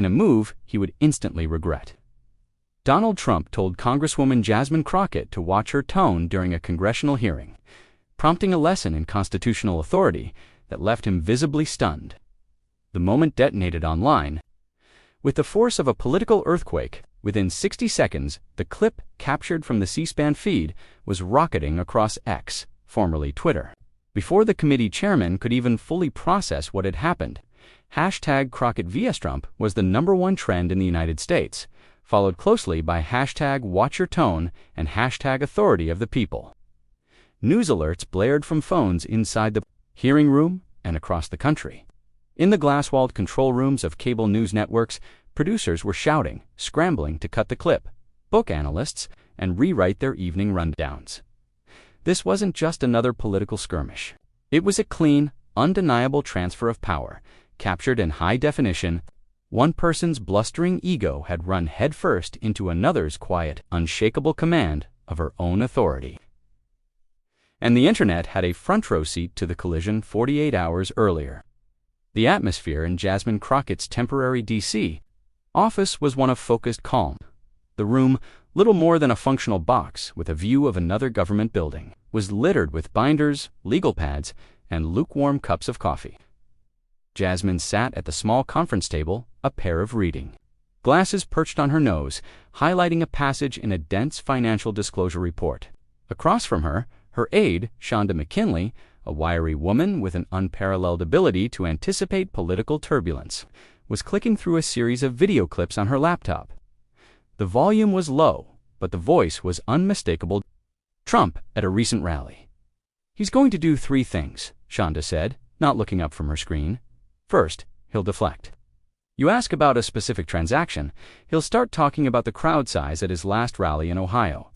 in a move he would instantly regret. Donald Trump told Congresswoman Jasmine Crockett to watch her tone during a congressional hearing, prompting a lesson in constitutional authority that left him visibly stunned. The moment detonated online. With the force of a political earthquake, within 60 seconds, the clip captured from the C-SPAN feed was rocketing across X, formerly Twitter. Before the committee chairman could even fully process what had happened, hashtag Crockett vs. Trump was the #1 trend in the United States, followed closely by hashtag Watch Your Tone and hashtag Authority of the People. News alerts blared from phones inside the hearing room and across the country. In the glass-walled control rooms of cable news networks, producers were shouting, scrambling to cut the clip, book analysts, and rewrite their evening rundowns. This wasn't just another political skirmish. It was a clean, undeniable transfer of power, captured in high definition. One person's blustering ego had run headfirst into another's quiet, unshakable command of her own authority. And the internet had a front-row seat to the collision 48 hours earlier. The atmosphere in Jasmine Crockett's temporary D.C. office was one of focused calm. The room, little more than a functional box with a view of another government building, was littered with binders, legal pads, and lukewarm cups of coffee. Jasmine sat at the small conference table, a pair of reading glasses perched on her nose, highlighting a passage in a dense financial disclosure report. Across from her, her aide, Shonda McKinley, a wiry woman with an unparalleled ability to anticipate political turbulence, was clicking through a series of video clips on her laptop. The volume was low, but the voice was unmistakable. Trump at a recent rally. He's going to do 3 things, Shonda said, not looking up from her screen. First, he'll deflect. You ask about a specific transaction, he'll start talking about the crowd size at his last rally in Ohio.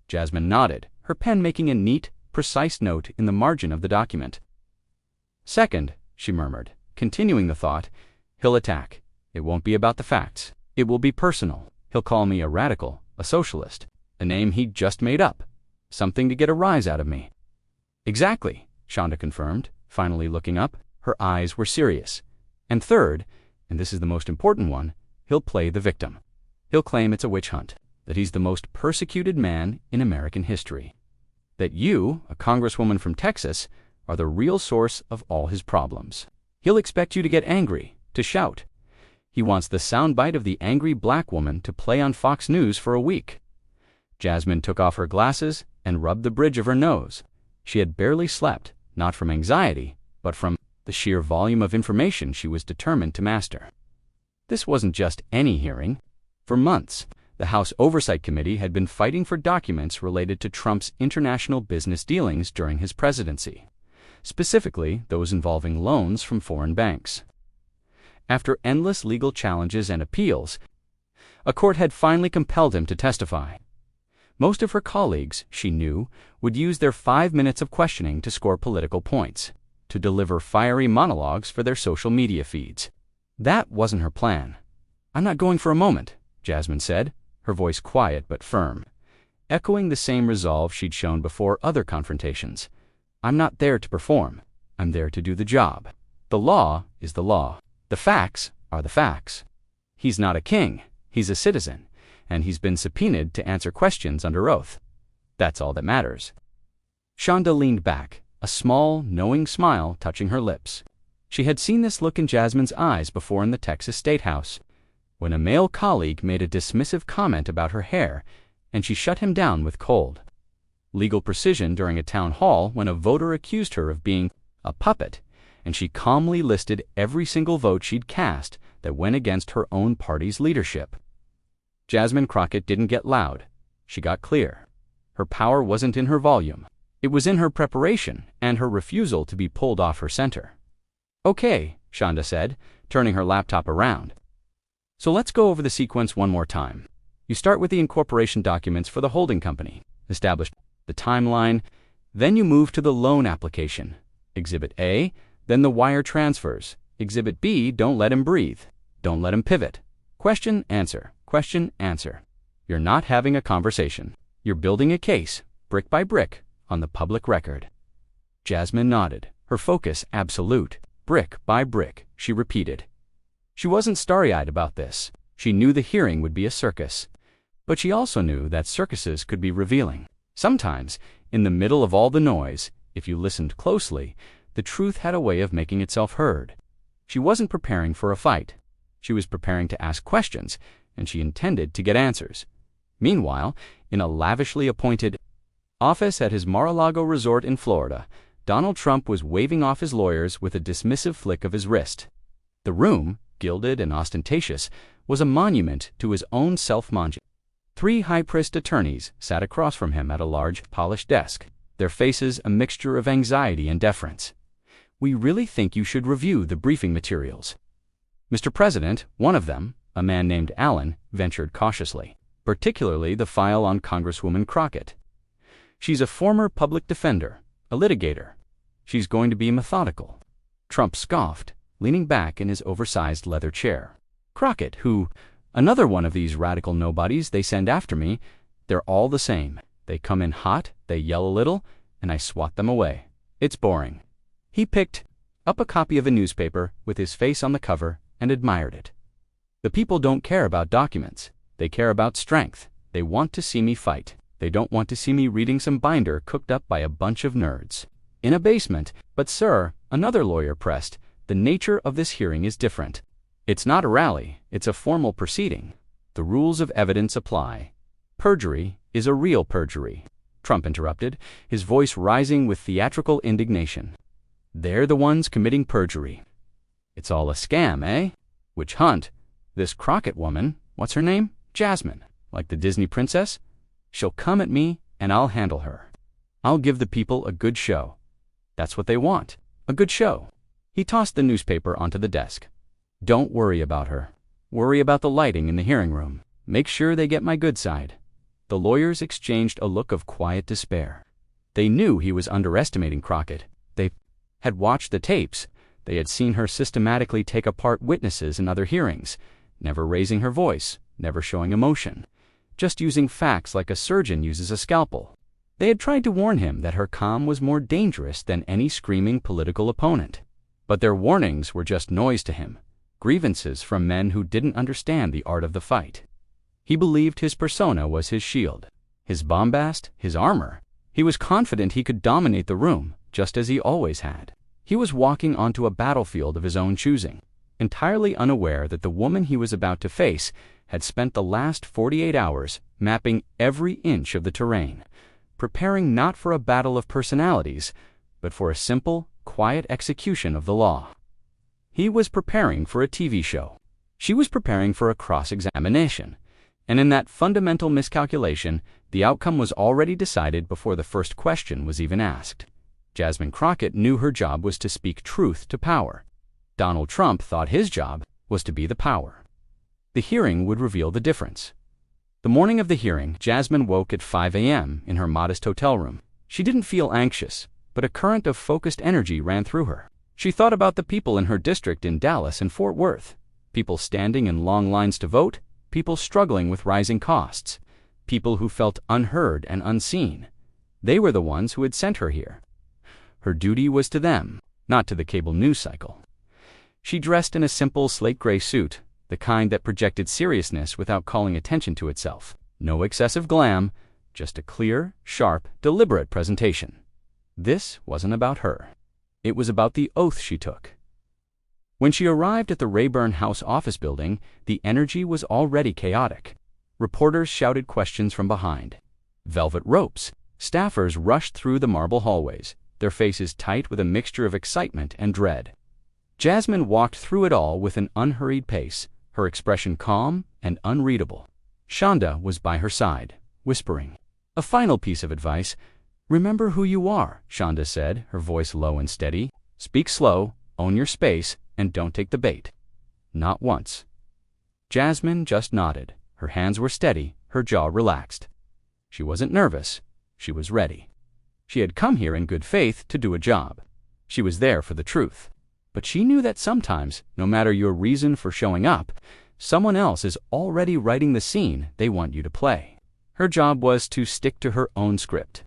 Jasmine nodded, her pen making a neat, precise note in the margin of the document. Second, she murmured, continuing the thought, he'll attack. It won't be about the facts. It will be personal. He'll call me a radical, a socialist, a name he'd just made up, something to get a rise out of me. Exactly, Shonda confirmed, finally looking up. Her eyes were serious. And third, and this is the most important one, he'll play the victim. He'll claim it's a witch hunt, that he's the most persecuted man in American history, that you, a congresswoman from Texas, are the real source of all his problems. He'll expect you to get angry, to shout. He wants the soundbite of the angry black woman to play on Fox News for a week. Jasmine took off her glasses and rubbed the bridge of her nose. She had barely slept, not from anxiety, but from the sheer volume of information she was determined to master. This wasn't just any hearing. For months, the House Oversight Committee had been fighting for documents related to Trump's international business dealings during his presidency, specifically those involving loans from foreign banks. After endless legal challenges and appeals, a court had finally compelled him to testify. Most of her colleagues, she knew, would use their 5 minutes of questioning to score political points, to deliver fiery monologues for their social media feeds. That wasn't her plan. I'm not going for a moment, Jasmine said, her voice quiet but firm, echoing the same resolve she'd shown before other confrontations. I'm not there to perform. I'm there to do the job. The law is the law. The facts are the facts. He's not a king. He's a citizen, and he's been subpoenaed to answer questions under oath. That's all that matters. Shonda leaned back, a small, knowing smile touching her lips. She had seen this look in Jasmine's eyes before in the Texas State House, when a male colleague made a dismissive comment about her hair, and she shut him down with cold. Legal precision during a town hall when a voter accused her of being a puppet, and she calmly listed every single vote she'd cast that went against her own party's leadership. Jasmine Crockett didn't get loud. She got clear. Her power wasn't in her volume. It was in her preparation and her refusal to be pulled off her center. Okay, Shonda said, turning her laptop around. So let's go over the sequence one more time. You start with the incorporation documents for the holding company, establish the timeline, then you move to the loan application, Exhibit A, then the wire transfers, Exhibit B, don't let him breathe, don't let him pivot. Question, answer, question, answer. You're not having a conversation. You're building a case, brick by brick, on the public record. Jasmine nodded, her focus absolute. Brick by brick, she repeated. She wasn't starry-eyed about this. She knew the hearing would be a circus. But she also knew that circuses could be revealing. Sometimes, in the middle of all the noise, if you listened closely, the truth had a way of making itself heard. She wasn't preparing for a fight. She was preparing to ask questions, and she intended to get answers. Meanwhile, in a lavishly appointed office at his Mar-a-Lago resort in Florida, Donald Trump was waving off his lawyers with a dismissive flick of his wrist. The room, gilded and ostentatious, was a monument to his own self-monge. 3 high-priced attorneys sat across from him at a large, polished desk, their faces a mixture of anxiety and deference. "We really think you should review the briefing materials." "Mr. President," one of them, a man named Allen, ventured cautiously, "particularly the file on Congresswoman Crockett. She's a former public defender, a litigator. She's going to be methodical." Trump scoffed, leaning back in his oversized leather chair. "Crockett, who? Another one of these radical nobodies they send after me. They're all the same. They come in hot, they yell a little, and I swat them away. It's boring." He picked up a copy of a newspaper with his face on the cover and admired it. "The people don't care about documents. They care about strength. They want to see me fight. They don't want to see me reading some binder cooked up by a bunch of nerds in a basement." "But sir," another lawyer pressed, "the nature of this hearing is different. It's not a rally, it's a formal proceeding. The rules of evidence apply. Perjury is a real perjury." Trump interrupted, his voice rising with theatrical indignation. "They're the ones committing perjury. It's all a scam, eh? Witch hunt. This Crockett woman, what's her name? Jasmine, like the Disney princess? She'll come at me and I'll handle her. I'll give the people a good show. That's what they want, a good show." He tossed the newspaper onto the desk. "Don't worry about her. Worry about the lighting in the hearing room. Make sure they get my good side." The lawyers exchanged a look of quiet despair. They knew he was underestimating Crockett. They had watched the tapes. They had seen her systematically take apart witnesses in other hearings, never raising her voice, never showing emotion, just using facts like a surgeon uses a scalpel. They had tried to warn him that her calm was more dangerous than any screaming political opponent. But their warnings were just noise to him, grievances from men who didn't understand the art of the fight. He believed his persona was his shield, his bombast, his armor. He was confident he could dominate the room, just as he always had. He was walking onto a battlefield of his own choosing, entirely unaware that the woman he was about to face had spent the last 48 hours mapping every inch of the terrain, preparing not for a battle of personalities, but for a simple, quiet execution of the law. He was preparing for a TV show. She was preparing for a cross-examination. And in that fundamental miscalculation, the outcome was already decided before the first question was even asked. Jasmine Crockett knew her job was to speak truth to power. Donald Trump thought his job was to be the power. The hearing would reveal the difference. The morning of the hearing, Jasmine woke at 5 a.m. in her modest hotel room. She didn't feel anxious, but a current of focused energy ran through her. She thought about the people in her district in Dallas and Fort Worth, people standing in long lines to vote, people struggling with rising costs, people who felt unheard and unseen. They were the ones who had sent her here. Her duty was to them, not to the cable news cycle. She dressed in a simple slate gray suit, the kind that projected seriousness without calling attention to itself. No excessive glam, just a clear, sharp, deliberate presentation. This wasn't about her. It was about the oath she took. When she arrived at the Rayburn House office building, the energy was already chaotic. Reporters shouted questions from behind. Velvet ropes. Staffers rushed through the marble hallways, their faces tight with a mixture of excitement and dread. Jasmine walked through it all with an unhurried pace, her expression calm and unreadable. Shonda was by her side, whispering. "A final piece of advice. Remember who you are," Shonda said, her voice low and steady. "Speak slow, own your space, and don't take the bait." Not once. Jasmine just nodded. Her hands were steady, her jaw relaxed. She wasn't nervous. She was ready. She had come here in good faith to do a job. She was there for the truth. But she knew that sometimes, no matter your reason for showing up, someone else is already writing the scene they want you to play. Her job was to stick to her own script.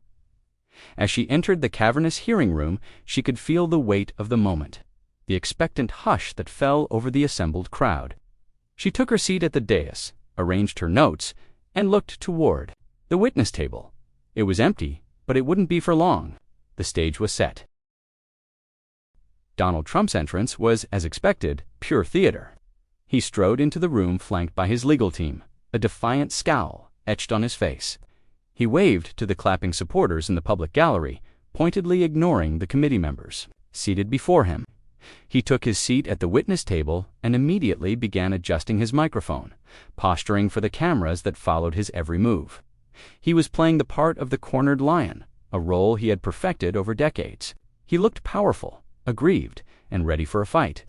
As she entered the cavernous hearing room, she could feel the weight of the moment. the expectant hush that fell over the assembled crowd. She took her seat at the dais, arranged her notes, and looked toward the witness table. It was empty, but it wouldn't be for long. The stage was set. Donald Trump's entrance was, as expected, pure theater. He strode into the room flanked by his legal team, a defiant scowl etched on his face. He waved to the clapping supporters in the public gallery, pointedly ignoring the committee members seated before him. He took his seat at the witness table and immediately began adjusting his microphone, posturing for the cameras that followed his every move. He was playing the part of the cornered lion, a role he had perfected over decades. He looked powerful, aggrieved, and ready for a fight.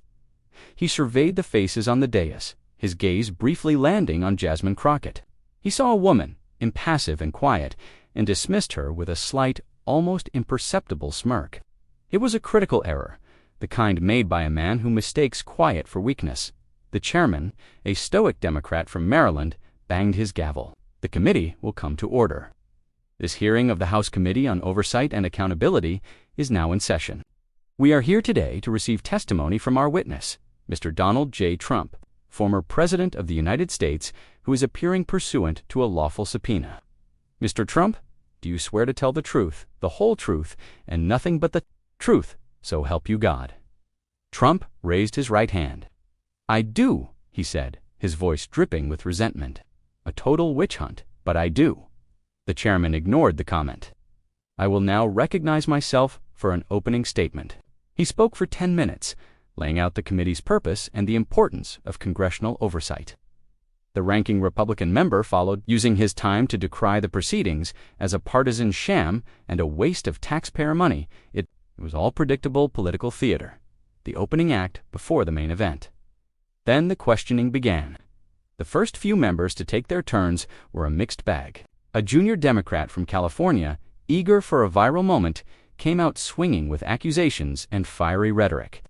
He surveyed the faces on the dais, his gaze briefly landing on Jasmine Crockett. He saw a woman, impassive and quiet, and dismissed her with a slight, almost imperceptible smirk. It was a critical error, the kind made by a man who mistakes quiet for weakness. The chairman, a stoic Democrat from Maryland, banged his gavel. The committee will come to order. This hearing of the House Committee on Oversight and Accountability is now in session. We are here today to receive testimony from our witness, Mr. Donald J. Trump, former President of the United States, who is appearing pursuant to a lawful subpoena. Mr. Trump, do you swear to tell the truth, the whole truth, and nothing but the truth, so help you God? Trump raised his right hand. I do, he said, his voice dripping with resentment. A total witch hunt, but I do. The chairman ignored the comment. I will now recognize myself for an opening statement. He spoke for 10 minutes, laying out the committee's purpose and the importance of congressional oversight. The ranking Republican member followed, using his time to decry the proceedings as a partisan sham and a waste of taxpayer money. It was all predictable political theater, the opening act before the main event. Then the questioning began. The first few members to take their turns were a mixed bag. A junior Democrat from California, eager for a viral moment, came out swinging with accusations and fiery rhetoric.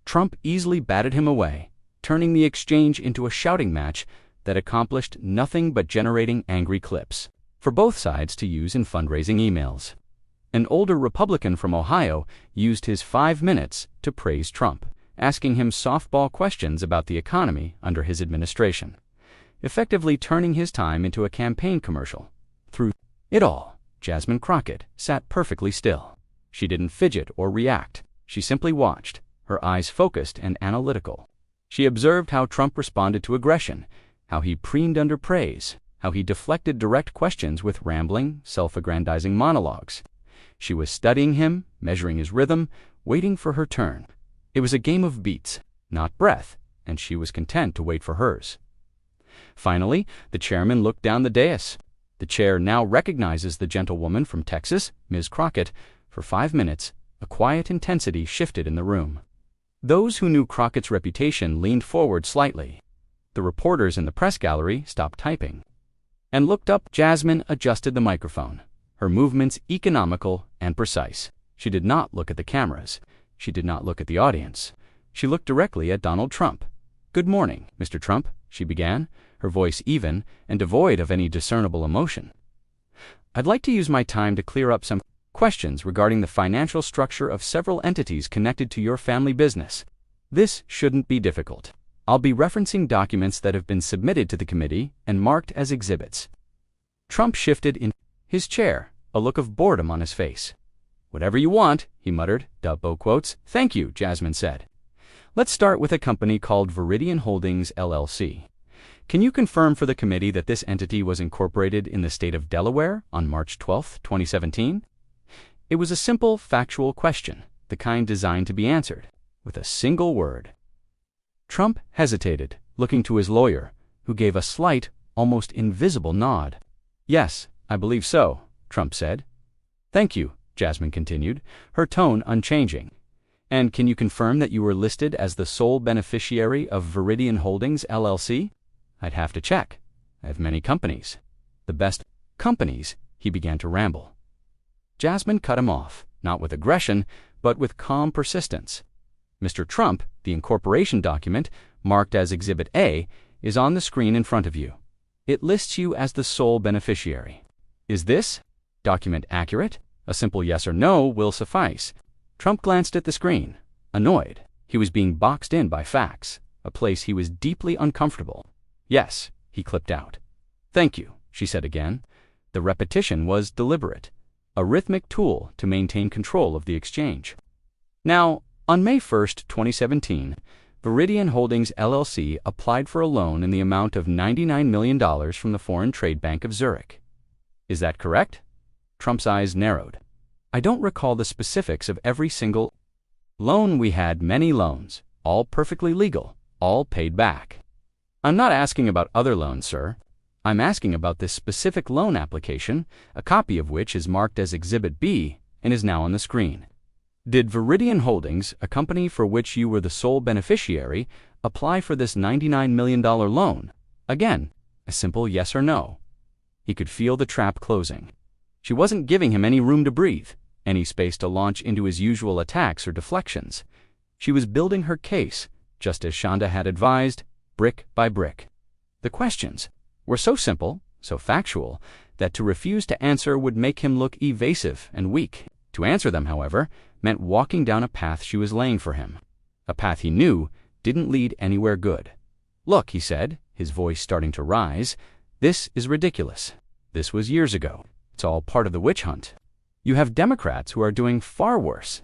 Trump easily batted him away, turning the exchange into a shouting match that accomplished nothing but generating angry clips for both sides to use in fundraising emails. An older Republican from Ohio used his 5 minutes to praise Trump, asking him softball questions about the economy under his administration, effectively turning his time into a campaign commercial. Through it all, Jasmine Crockett sat perfectly still. She didn't fidget or react. She simply watched, her eyes focused and analytical. She observed how Trump responded to aggression, how he preened under praise, how he deflected direct questions with rambling, self-aggrandizing monologues. She was studying him, measuring his rhythm, waiting for her turn. It was a game of beats, not breath, and she was content to wait for hers. Finally, the chairman looked down the dais. The chair now recognizes the gentlewoman from Texas, Ms. Crockett. For 5 minutes, a quiet intensity shifted in the room. Those who knew Crockett's reputation leaned forward slightly. The reporters in the press gallery stopped typing and looked up. Jasmine adjusted the microphone, her movements economical and precise. She did not look at the cameras. She did not look at the audience. She looked directly at Donald Trump. Good morning, Mr. Trump, she began, her voice even and devoid of any discernible emotion. I'd like to use my time to clear up some questions regarding the financial structure of several entities connected to your family business. This shouldn't be difficult. I'll be referencing documents that have been submitted to the committee and marked as exhibits. Trump shifted in his chair, a look of boredom on his face. Whatever you want, he muttered, double quotes. Thank you, Jasmine said. Let's start with a company called Viridian Holdings, LLC. Can you confirm for the committee that this entity was incorporated in the state of Delaware on March 12, 2017? It was a simple, factual question, the kind designed to be answered with a single word. Trump hesitated, looking to his lawyer, who gave a slight, almost invisible nod. Yes, I believe so, Trump said. Thank you, Jasmine continued, her tone unchanging. And can you confirm that you were listed as the sole beneficiary of Viridian Holdings, LLC? I'd have to check. I have many companies. The best companies, he began to ramble. Jasmine cut him off, not with aggression, but with calm persistence. Mr. Trump, the incorporation document, marked as Exhibit A, is on the screen in front of you. It lists you as the sole beneficiary. Is this document accurate? A simple yes or no will suffice. Trump glanced at the screen, annoyed. He was being boxed in by facts, a place he was deeply uncomfortable. "Yes," he clipped out. "Thank you," she said again. The repetition was deliberate, a rhythmic tool to maintain control of the exchange. Now, on May 1st, 2017, Viridian Holdings LLC applied for a loan in the amount of $99 million from the Foreign Trade Bank of Zurich. Is that correct? Trump's eyes narrowed. "I don't recall the specifics of every single loan. We had many loans, all perfectly legal, all paid back." "I'm not asking about other loans, sir. I'm asking about this specific loan application, a copy of which is marked as Exhibit B and is now on the screen. Did Viridian Holdings, a company for which you were the sole beneficiary, apply for this $99 million loan? Again, a simple yes or no." He could feel the trap closing. She wasn't giving him any room to breathe, any space to launch into his usual attacks or deflections. She was building her case, just as Shonda had advised, brick by brick. The questions were so simple, so factual, that to refuse to answer would make him look evasive and weak. To answer them, however, meant walking down a path she was laying for him. A path he knew didn't lead anywhere good. "Look," he said, his voice starting to rise, "this is ridiculous. This was years ago. It's all part of the witch hunt. You have Democrats who are doing far worse."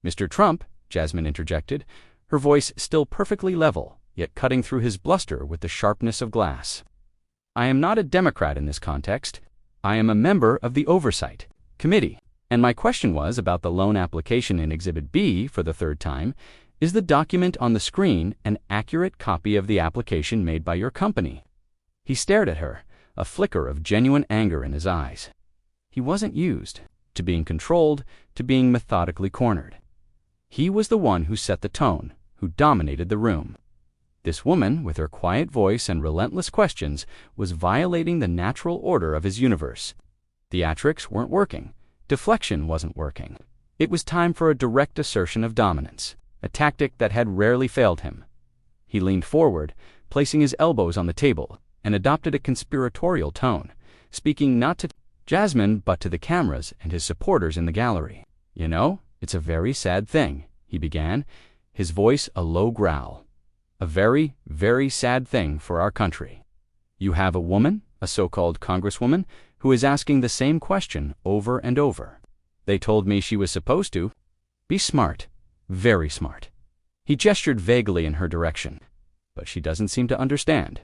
"Mr. Trump," Jasmine interjected, her voice still perfectly level, yet cutting through his bluster with the sharpness of glass. "I am not a Democrat in this context. I am a member of the Oversight Committee. And my question was about the loan application in Exhibit B for the third time. Is the document on the screen an accurate copy of the application made by your company?" He stared at her, a flicker of genuine anger in his eyes. He wasn't used to being controlled, to being methodically cornered. He was the one who set the tone, who dominated the room. This woman, with her quiet voice and relentless questions, was violating the natural order of his universe. Theatrics weren't working. Deflection wasn't working. It was time for a direct assertion of dominance, a tactic that had rarely failed him. He leaned forward, placing his elbows on the table, and adopted a conspiratorial tone, speaking not to Jasmine but to the cameras and his supporters in the gallery. "You know, it's a very sad thing," he began, his voice a low growl. "A very, very sad thing for our country. You have a woman, a so-called congresswoman, who is asking the same question over and over. They told me she was supposed to be smart, very smart." He gestured vaguely in her direction. "But she doesn't seem to understand.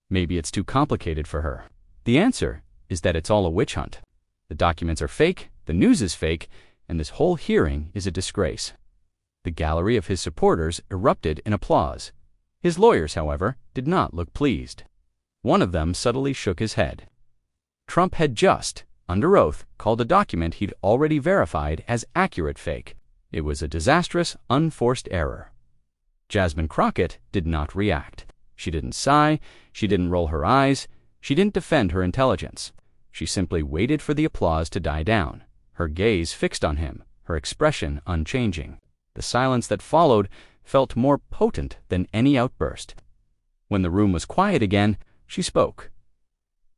Maybe it's too complicated for her. The answer is that it's all a witch hunt. The documents are fake, the news is fake, and this whole hearing is a disgrace." The gallery of his supporters erupted in applause. His lawyers, however, did not look pleased. One of them subtly shook his head. Trump had just, under oath, called a document he'd already verified as accurate fake. It was a disastrous, unforced error. Jasmine Crockett did not react. She didn't sigh, she didn't roll her eyes, she didn't defend her intelligence. She simply waited for the applause to die down, her gaze fixed on him, her expression unchanging. The silence that followed felt more potent than any outburst. When the room was quiet again, she spoke.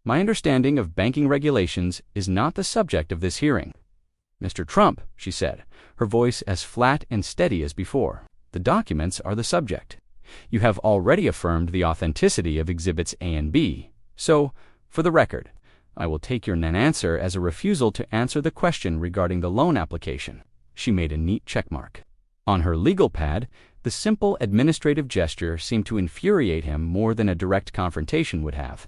"My understanding of banking regulations is not the subject of this hearing." "Mr. Trump," she said, her voice as flat and steady as before, "the documents are the subject. You have already affirmed the authenticity of Exhibits A and B. So, for the record, I will take your non-answer as a refusal to answer the question regarding the loan application." She made a neat checkmark. On her legal pad, the simple administrative gesture seemed to infuriate him more than a direct confrontation would have.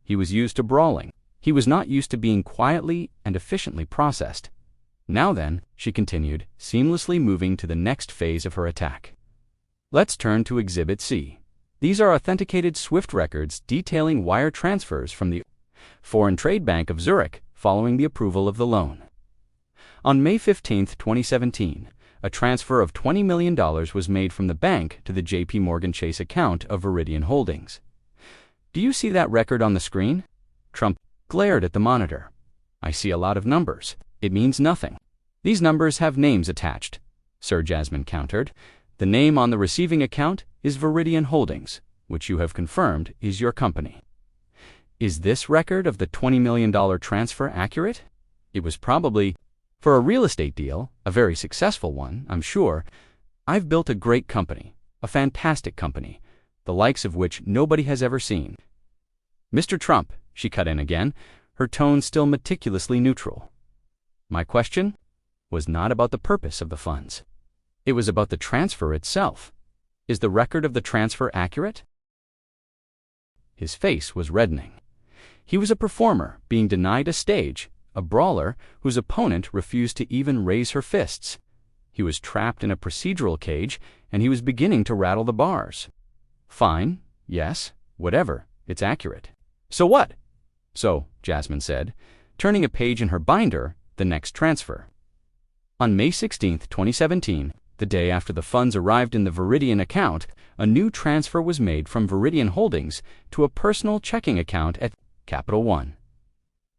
He was used to brawling. He was not used to being quietly and efficiently processed. "Now then," she continued, seamlessly moving to the next phase of her attack. "Let's turn to Exhibit C. These are authenticated SWIFT records detailing wire transfers from the Foreign Trade Bank of Zurich following the approval of the loan. On May 15, 2017, a transfer of $20 million was made from the bank to the J.P. Morgan Chase account of Viridian Holdings. Do you see that record on the screen?" Trump glared at the monitor. "I see a lot of numbers. It means nothing." "These numbers have names attached," Sir Jasmine countered. "The name on the receiving account is Viridian Holdings, which you have confirmed is your company. Is this record of the $20 million transfer accurate? It was probably for a real estate deal, a very successful one, I'm sure. I've built a great company, a fantastic company, the likes of which nobody has ever seen. Mr. Trump, she cut in again, her tone still meticulously neutral. My question was not about the purpose of the funds. It was about the transfer itself. Is the record of the transfer accurate? His face was reddening. He was a performer being denied a stage, a brawler whose opponent refused to even raise her fists. He was trapped in a procedural cage, and he was beginning to rattle the bars. Fine, yes, whatever, it's accurate. So what? So, Jasmine said, turning a page in her binder, the next transfer. On May 16, 2017, the day after the funds arrived in the Viridian account, a new transfer was made from Viridian Holdings to a personal checking account at Capital One.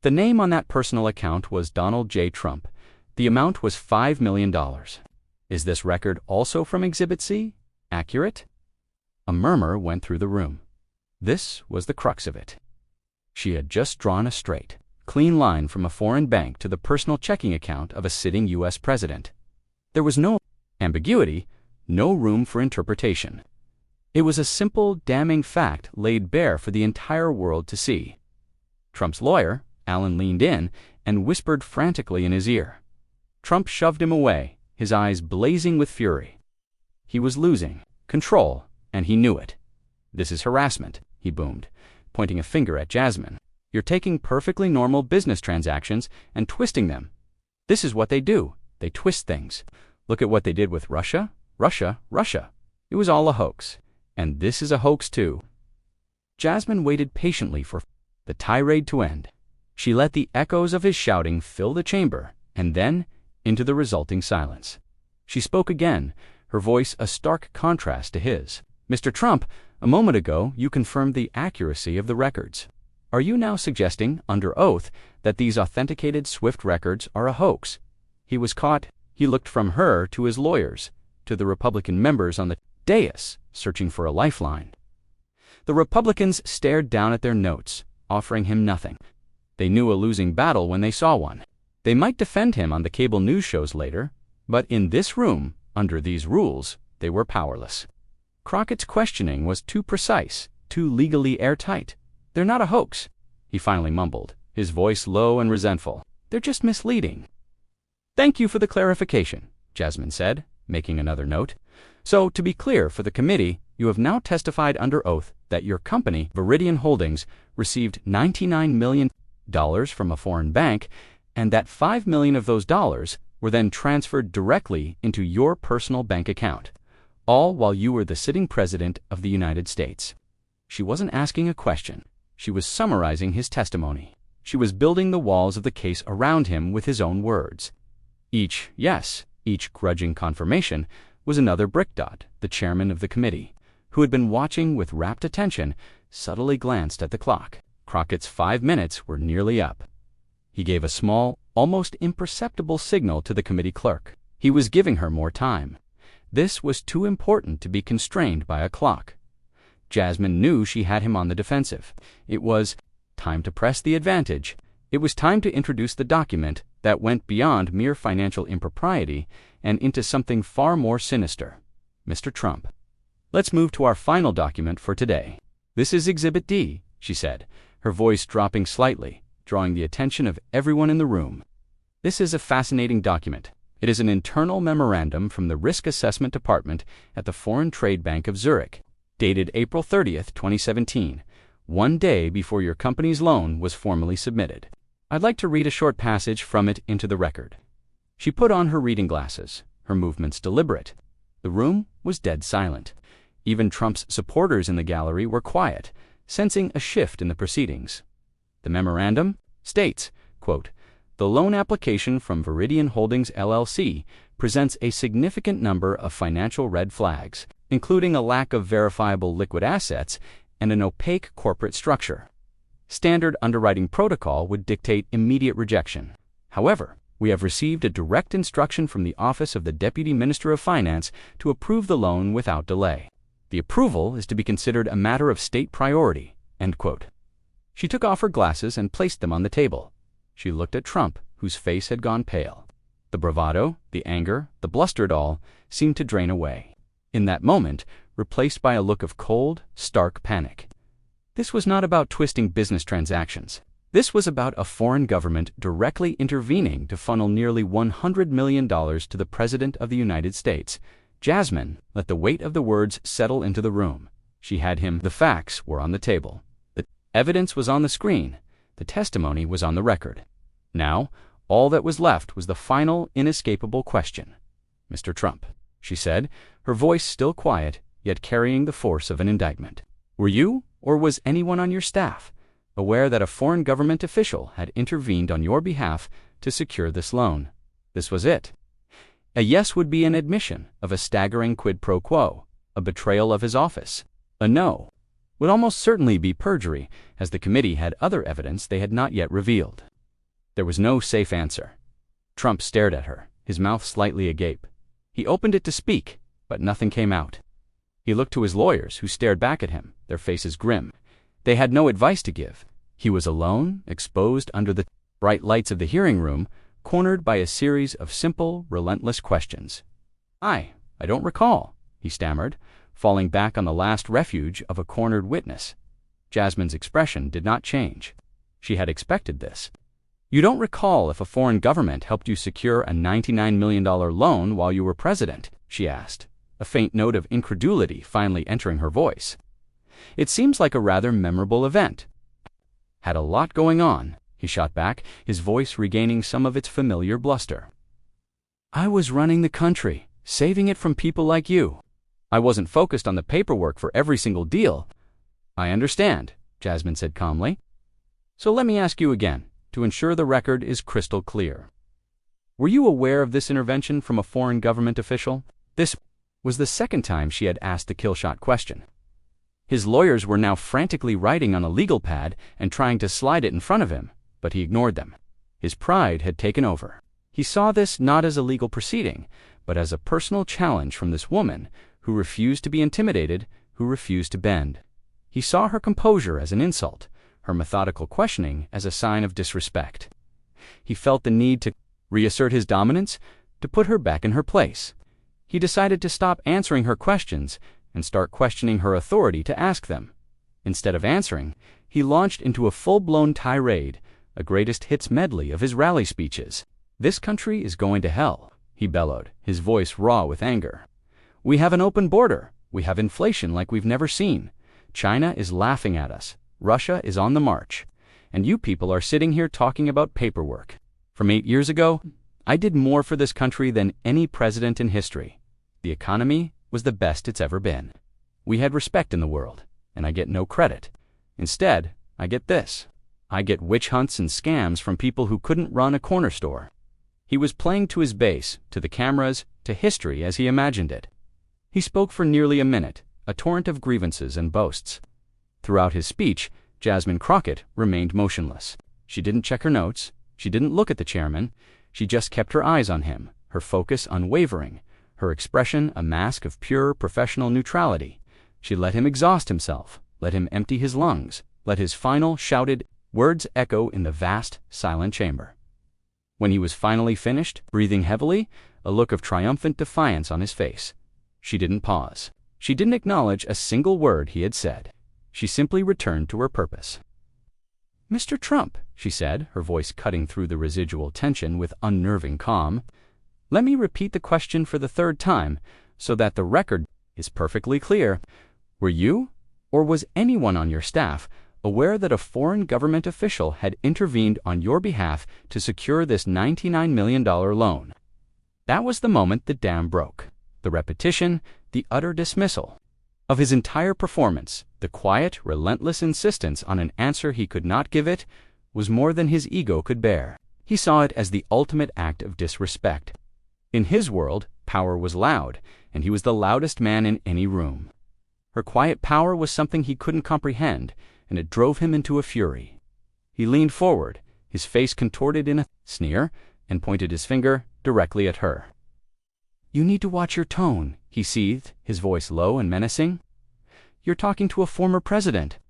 The name on that personal account was Donald J. Trump. The amount was $5 million. Is this record also from Exhibit C? Accurate? A murmur went through the room. This was the crux of it. She had just drawn a straight, clean line from a foreign bank to the personal checking account of a sitting U.S. president. There was no ambiguity, no room for interpretation. It was a simple, damning fact laid bare for the entire world to see. Trump's lawyer, Allen, leaned in and whispered frantically in his ear. Trump shoved him away, his eyes blazing with fury. He was losing control, and he knew it. This is harassment, he boomed, pointing a finger at Jasmine. You're taking perfectly normal business transactions and twisting them. This is what they do. They twist things. Look at what they did with Russia. Russia. It was all a hoax. And this is a hoax too. Jasmine waited patiently for the tirade to end. She let the echoes of his shouting fill the chamber, and then into the resulting silence. She spoke again, her voice a stark contrast to his. Mr. Trump, a moment ago you confirmed the accuracy of the records. Are you now suggesting, under oath, that these authenticated SWIFT records are a hoax? He was caught. He looked from her to his lawyers, to the Republican members on the dais, searching for a lifeline. The Republicans stared down at their notes, offering him nothing. They knew a losing battle when they saw one. They might defend him on the cable news shows later, but in this room, under these rules, they were powerless. Crockett's questioning was too precise, too legally airtight. They're not a hoax, he finally mumbled, his voice low and resentful. They're just misleading. Thank you for the clarification, Jasmine said, making another note. So, to be clear for the committee, you have now testified under oath that your company, Viridian Holdings, received $99 million from a foreign bank, and that $5 million of those dollars were then transferred directly into your personal bank account, all while you were the sitting president of the United States. She wasn't asking a question. She was summarizing his testimony. She was building the walls of the case around him with his own words. Each grudging confirmation was another brickdot. The chairman of the committee, who had been watching with rapt attention, subtly glanced at the clock. Crockett's 5 minutes were nearly up. He gave a small, almost imperceptible signal to the committee clerk. He was giving her more time. This was too important to be constrained by a clock. Jasmine knew she had him on the defensive. It was time to press the advantage. It was time to introduce the document that went beyond mere financial impropriety and into something far more sinister. Mr. Trump. Let's move to our final document for today. This is Exhibit D, she said, her voice dropping slightly, drawing the attention of everyone in the room. This is a fascinating document. It is an internal memorandum from the Risk Assessment Department at the Foreign Trade Bank of Zurich, dated April 30th, 2017, one day before your company's loan was formally submitted. I'd like to read a short passage from it into the record. She put on her reading glasses, her movements deliberate. The room was dead silent. Even Trump's supporters in the gallery were quiet, sensing a shift in the proceedings. The memorandum states, quote, "The loan application from Viridian Holdings LLC presents a significant number of financial red flags, including a lack of verifiable liquid assets and an opaque corporate structure. Standard underwriting protocol would dictate immediate rejection. However, we have received a direct instruction from the Office of the Deputy Minister of Finance to approve the loan without delay. The approval is to be considered a matter of state priority." End quote. She took off her glasses and placed them on the table. She looked at Trump, whose face had gone pale. The bravado, the anger, the bluster it all seemed to drain away, in that moment, replaced by a look of cold, stark panic. This was not about twisting business transactions. This was about a foreign government directly intervening to funnel nearly $100 million to the President of the United States. Jasmine let the weight of the words settle into the room. She had him. The facts were on the table. The evidence was on the screen. The testimony was on the record. Now, all that was left was the final, inescapable question. "Mr. Trump," she said, her voice still quiet, yet carrying the force of an indictment. "Were you, or was anyone on your staff, aware that a foreign government official had intervened on your behalf to secure this loan?" This was it. A yes would be an admission of a staggering quid pro quo, a betrayal of his office. A no would almost certainly be perjury, as the committee had other evidence they had not yet revealed. There was no safe answer. Trump stared at her, his mouth slightly agape. He opened it to speak, but nothing came out. He looked to his lawyers, who stared back at him, their faces grim. They had no advice to give. He was alone, exposed under the bright lights of the hearing room, cornered by a series of simple, relentless questions. I don't recall," he stammered, falling back on the last refuge of a cornered witness. Jasmine's expression did not change. She had expected this. "You don't recall if a foreign government helped you secure a $99 million loan while you were president?" she asked, a faint note of incredulity finally entering her voice. "It seems like a rather memorable event." "Had a lot going on," he shot back, his voice regaining some of its familiar bluster. "I was running the country, saving it from people like you. I wasn't focused on the paperwork for every single deal." "I understand," Jasmine said calmly. "So let me ask you again, to ensure the record is crystal clear. Were you aware of this intervention from a foreign government official?" This was the second time she had asked the kill-shot question. His lawyers were now frantically writing on a legal pad and trying to slide it in front of him, but he ignored them. His pride had taken over. He saw this not as a legal proceeding, but as a personal challenge from this woman who refused to be intimidated, who refused to bend. He saw her composure as an insult, her methodical questioning as a sign of disrespect. He felt the need to reassert his dominance, to put her back in her place. He decided to stop answering her questions and start questioning her authority to ask them. Instead of answering, he launched into a full-blown tirade, a greatest hits medley of his rally speeches. "This country is going to hell," he bellowed, his voice raw with anger. "We have an open border. We have inflation like we've never seen. China is laughing at us. Russia is on the march. And you people are sitting here talking about paperwork. From 8 years ago, I did more for this country than any president in history. The economy was the best it's ever been. We had respect in the world, and I get no credit. Instead, I get this. I get witch hunts and scams from people who couldn't run a corner store." He was playing to his base, to the cameras, to history as he imagined it. He spoke for nearly a minute, a torrent of grievances and boasts. Throughout his speech, Jasmine Crockett remained motionless. She didn't check her notes. She didn't look at the chairman. She just kept her eyes on him, her focus unwavering, her expression a mask of pure professional neutrality. She let him exhaust himself, let him empty his lungs, let his final shouted words echo in the vast, silent chamber. When he was finally finished, breathing heavily, a look of triumphant defiance on his face, she didn't pause. She didn't acknowledge a single word he had said. She simply returned to her purpose. "Mr. Trump," she said, her voice cutting through the residual tension with unnerving calm, "let me repeat the question for the third time, so that the record is perfectly clear. Were you, or was anyone on your staff, aware that a foreign government official had intervened on your behalf to secure this $99 million loan?" That was the moment the dam broke. The repetition, the utter dismissal of his entire performance, the quiet, relentless insistence on an answer he could not give it, was more than his ego could bear. He saw it as the ultimate act of disrespect. In his world, power was loud, and he was the loudest man in any room. Her quiet power was something he couldn't comprehend, and it drove him into a fury. He leaned forward, his face contorted in a sneer, and pointed his finger directly at her. "You need to watch your tone," he seethed, his voice low and menacing. "You're talking to a former president."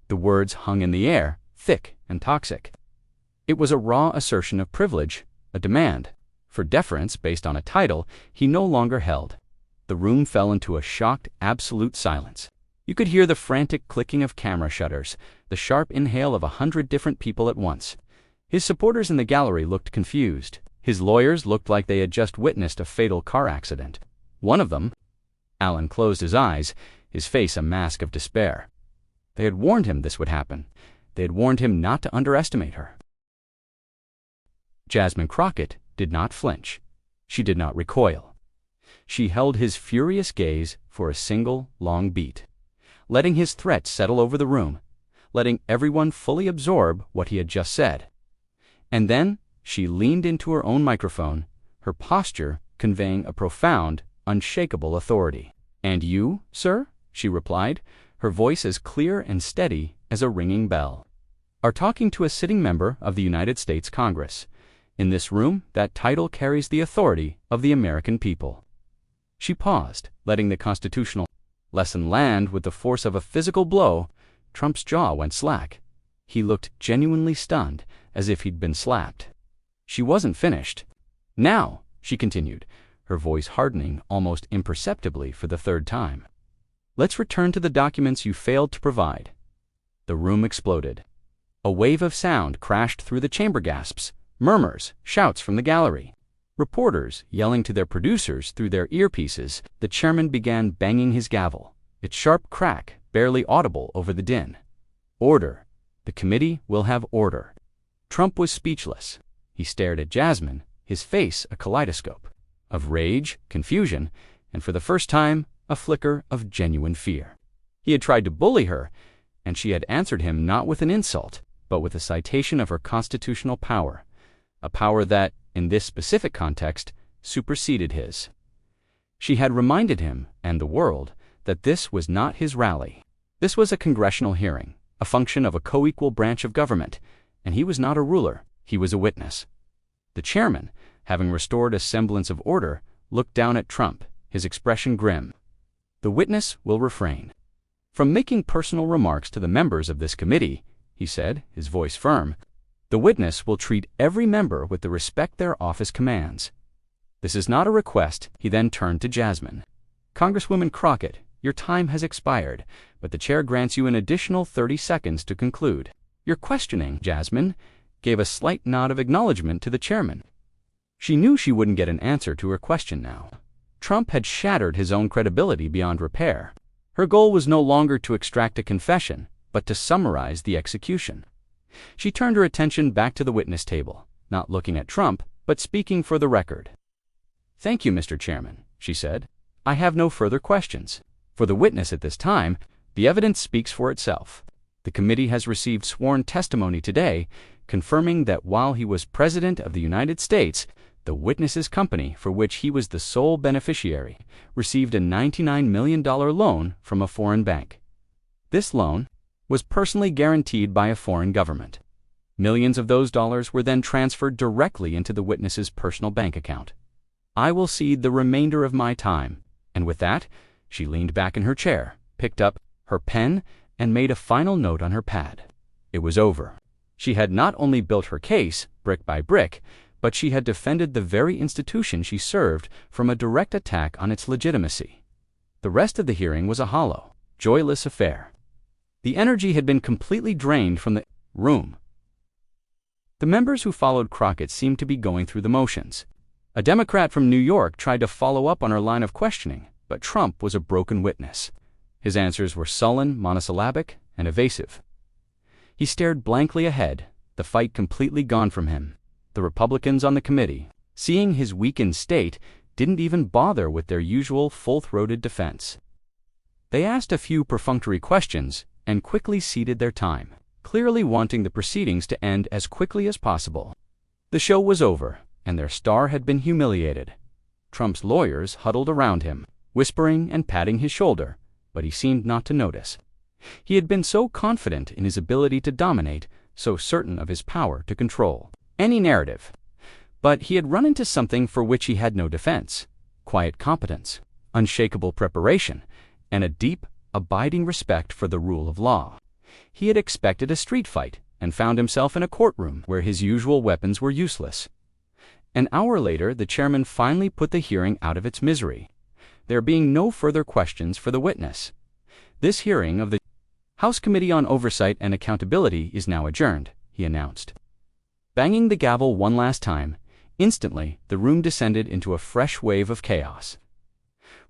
The words hung in the air, thick and toxic. It was a raw assertion of privilege, a demand. for deference based on a title he no longer held. The room fell into a shocked, absolute silence. You could hear the frantic clicking of camera shutters, the sharp inhale of 100 different people at once. His supporters in the gallery looked confused. His lawyers looked like they had just witnessed a fatal car accident. One of them, Alan, closed his eyes, his face a mask of despair. They had warned him this would happen. They had warned him not to underestimate her. Jasmine Crockett did not flinch. She did not recoil. She held his furious gaze for a single, long beat, letting his threats settle over the room, letting everyone fully absorb what he had just said. And then she leaned into her own microphone, her posture conveying a profound, unshakable authority. "And you, sir," she replied, her voice as clear and steady as a ringing bell, "are talking to a sitting member of the United States Congress. In this room, that title carries the authority of the American people." She paused, letting the constitutional lesson land with the force of a physical blow. Trump's jaw went slack. He looked genuinely stunned, as if he'd been slapped. She wasn't finished. "Now," she continued, her voice hardening almost imperceptibly for the third time, "let's return to the documents you failed to provide." The room exploded. A wave of sound crashed through the chamber. Gasps, murmurs, shouts from the gallery. Reporters yelling to their producers through their earpieces. The chairman began banging his gavel, its sharp crack barely audible over the din. "Order. The committee will have order." Trump was speechless. He stared at Jasmine, his face a kaleidoscope of rage, confusion, and for the first time, a flicker of genuine fear. He had tried to bully her, and she had answered him not with an insult, but with a citation of her constitutional power, a power that, in this specific context, superseded his. She had reminded him, and the world, that this was not his rally. This was a congressional hearing, a function of a co-equal branch of government, and he was not a ruler, he was a witness. The chairman, having restored a semblance of order, looked down at Trump, his expression grim. "The witness will refrain from making personal remarks to the members of this committee," he said, his voice firm. "The witness will treat every member with the respect their office commands. This is not a request." He then turned to Jasmine. "Congresswoman Crockett, your time has expired, but the chair grants you an additional 30 seconds to conclude your questioning." Jasmine gave a slight nod of acknowledgement to the chairman. She knew she wouldn't get an answer to her question now. Trump had shattered his own credibility beyond repair. Her goal was no longer to extract a confession, but to summarize the execution. She turned her attention back to the witness table, not looking at Trump, but speaking for the record. "Thank you, Mr. Chairman," she said. "I have no further questions. For the witness at this time, the evidence speaks for itself. The committee has received sworn testimony today, confirming that while he was President of the United States, the witness's company, for which he was the sole beneficiary, received a $99 million loan from a foreign bank. This loan was personally guaranteed by a foreign government. Millions of those dollars were then transferred directly into the witness's personal bank account. I will cede the remainder of my time." And with that, she leaned back in her chair, picked up her pen, and made a final note on her pad. It was over. She had not only built her case, brick by brick, but she had defended the very institution she served from a direct attack on its legitimacy. The rest of the hearing was a hollow, joyless affair. The energy had been completely drained from the room. The members who followed Crockett seemed to be going through the motions. A Democrat from New York tried to follow up on her line of questioning, but Trump was a broken witness. His answers were sullen, monosyllabic, and evasive. He stared blankly ahead, the fight completely gone from him. The Republicans on the committee, seeing his weakened state, didn't even bother with their usual full-throated defense. They asked a few perfunctory questions and quickly ceded their time, clearly wanting the proceedings to end as quickly as possible. The show was over, and their star had been humiliated. Trump's lawyers huddled around him, whispering and patting his shoulder, but he seemed not to notice. He had been so confident in his ability to dominate, so certain of his power to control any narrative. But he had run into something for which he had no defense: quiet competence, unshakable preparation, and a deep, abiding respect for the rule of law. He had expected a street fight and found himself in a courtroom where his usual weapons were useless. An hour later, the chairman finally put the hearing out of its misery, there being no further questions for the witness. This hearing of the House Committee on Oversight and Accountability is now adjourned, he announced. Banging the gavel one last time, instantly the room descended into a fresh wave of chaos.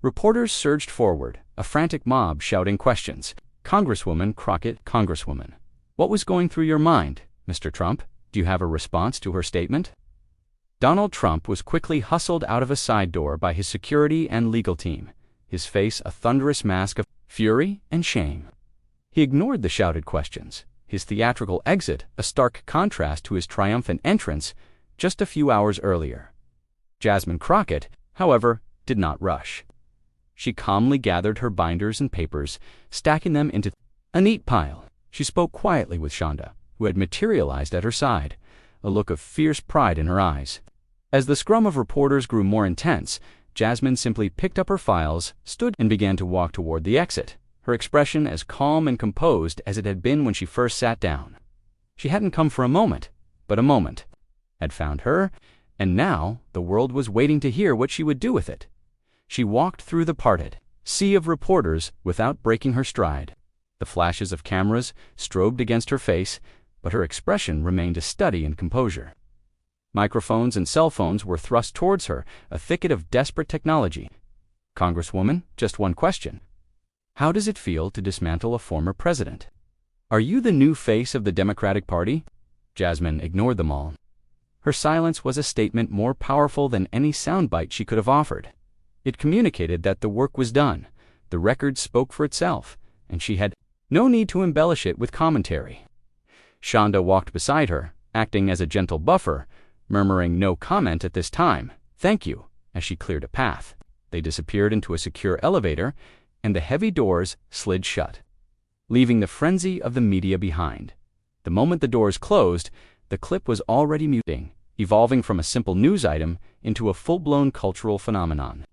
Reporters surged forward, a frantic mob shouting questions. Congresswoman Crockett, Congresswoman, what was going through your mind, Mr. Trump? Do you have a response to her statement? Donald Trump was quickly hustled out of a side door by his security and legal team, his face a thunderous mask of fury and shame. He ignored the shouted questions, his theatrical exit a stark contrast to his triumphant entrance just a few hours earlier. Jasmine Crockett, however, did not rush. She calmly gathered her binders and papers, stacking them into a neat pile. She spoke quietly with Shonda, who had materialized at her side, a look of fierce pride in her eyes. As the scrum of reporters grew more intense, Jasmine simply picked up her files, stood, and began to walk toward the exit, her expression as calm and composed as it had been when she first sat down. She hadn't come for a moment, but a moment had found her, and now the world was waiting to hear what she would do with it. She walked through the parted sea of reporters without breaking her stride. The flashes of cameras strobed against her face, but her expression remained a study in composure. Microphones and cell phones were thrust towards her, a thicket of desperate technology. Congresswoman, just one question. How does it feel to dismantle a former president? Are you the new face of the Democratic Party? Jasmine ignored them all. Her silence was a statement more powerful than any soundbite she could have offered. It communicated that the work was done, the record spoke for itself, and she had no need to embellish it with commentary. Shonda walked beside her, acting as a gentle buffer, murmuring no comment at this time, thank you, as she cleared a path. They disappeared into a secure elevator, and the heavy doors slid shut, leaving the frenzy of the media behind. The moment the doors closed, the clip was already muting, evolving from a simple news item into a full-blown cultural phenomenon.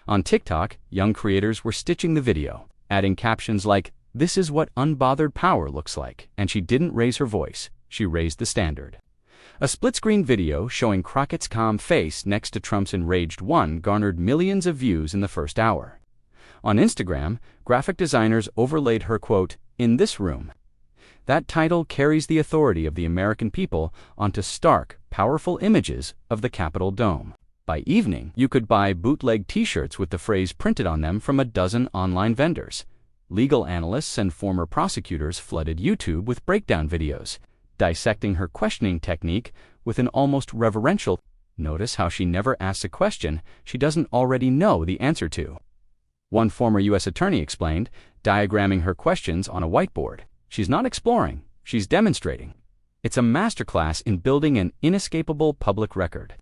On TikTok, young creators were stitching the video, adding captions like, "This is what unbothered power looks like," and she didn't raise her voice, she raised the standard. A split-screen video showing Crockett's calm face next to Trump's enraged one garnered millions of views in the first hour. On Instagram, graphic designers overlaid her quote, "In this room." That title carries the authority of the American people onto stark, powerful images of the Capitol dome. By evening, you could buy bootleg t-shirts with the phrase printed on them from a dozen online vendors. Legal analysts and former prosecutors flooded YouTube with breakdown videos, dissecting her questioning technique with an almost reverential, "Notice how she never asks a question she doesn't already know the answer to." One former U.S. attorney explained, diagramming her questions on a whiteboard. She's not exploring, she's demonstrating. It's a masterclass in building an inescapable public record.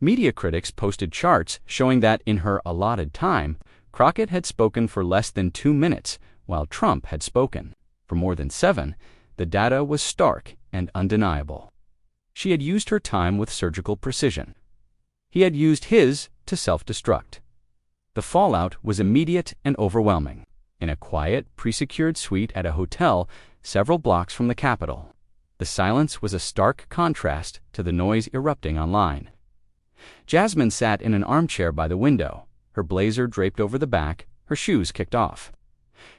Media critics posted charts showing that in her allotted time, Crockett had spoken for less than 2 minutes, while Trump had spoken for more than 7. The data was stark and undeniable. She had used her time with surgical precision. He had used his to self-destruct. The fallout was immediate and overwhelming. In a quiet, pre-secured suite at a hotel several blocks from the Capitol, the silence was a stark contrast to the noise erupting online. Jasmine sat in an armchair by the window, her blazer draped over the back, her shoes kicked off.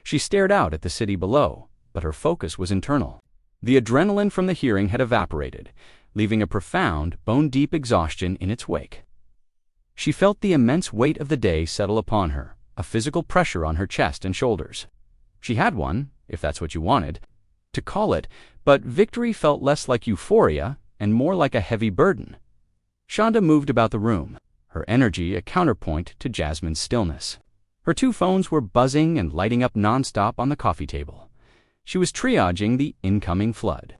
She stared out at the city below, but her focus was internal. The adrenaline from the hearing had evaporated, leaving a profound, bone-deep exhaustion in its wake. She felt the immense weight of the day settle upon her, a physical pressure on her chest and shoulders. She had one, if that's what you wanted to call it, but victory felt less like euphoria and more like a heavy burden. Shonda moved about the room, her energy a counterpoint to Jasmine's stillness. Her 2 phones were buzzing and lighting up nonstop on the coffee table. She was triaging the incoming flood.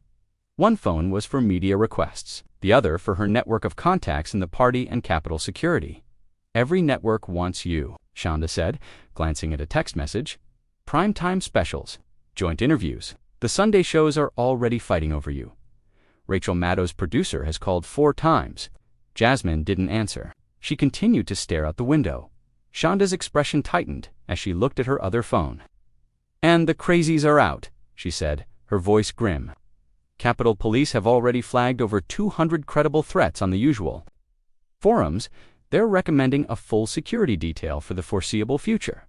One phone was for media requests, the other for her network of contacts in the party and Capitol security. "Every network wants you," Shonda said, glancing at a text message. "Primetime specials, joint interviews. The Sunday shows are already fighting over you. Rachel Maddow's producer has called 4 times. Jasmine didn't answer. She continued to stare out the window. Shonda's expression tightened as she looked at her other phone. "And the crazies are out," she said, her voice grim. "Capitol Police have already flagged over 200 credible threats on the usual Forums, they're recommending a full security detail for the foreseeable future.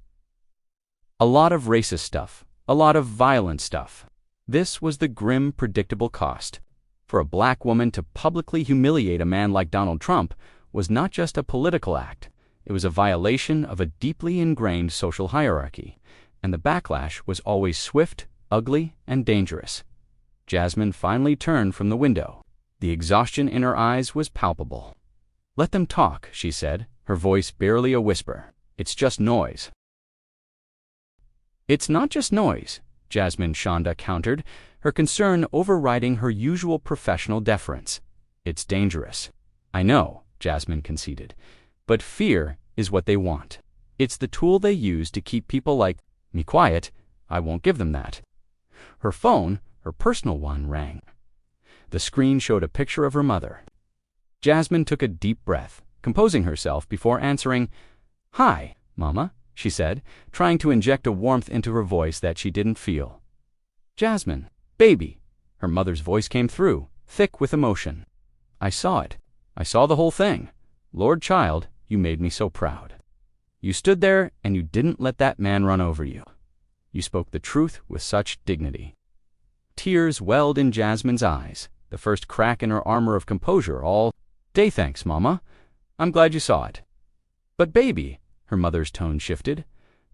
A lot of racist stuff, a lot of violent stuff. This was the grim, predictable cost. For a black woman to publicly humiliate a man like Donald Trump was not just a political act, it was a violation of a deeply ingrained social hierarchy, and the backlash was always swift, ugly, and dangerous. Jasmine finally turned from the window. The exhaustion in her eyes was palpable. "Let them talk," she said, her voice barely a whisper. "It's just noise." "It's not just noise," Jasmine Shonda countered, her concern overriding her usual professional deference. "It's dangerous." "I know," Jasmine conceded, "but fear is what they want. It's the tool they use to keep people like me quiet. I won't give them that." Her phone, her personal one, rang. The screen showed a picture of her mother. Jasmine took a deep breath, composing herself before answering. "Hi, Mama," she said, trying to inject a warmth into her voice that she didn't feel. "Jasmine, baby," her mother's voice came through, thick with emotion. "I saw it. I saw the whole thing. Lord Child, you made me so proud. You stood there and you didn't let that man run over you. You spoke the truth with such dignity." Tears welled in Jasmine's eyes, the first crack in her armor of composure all day. "Thanks, Mama. I'm glad you saw it." "But baby," her mother's tone shifted,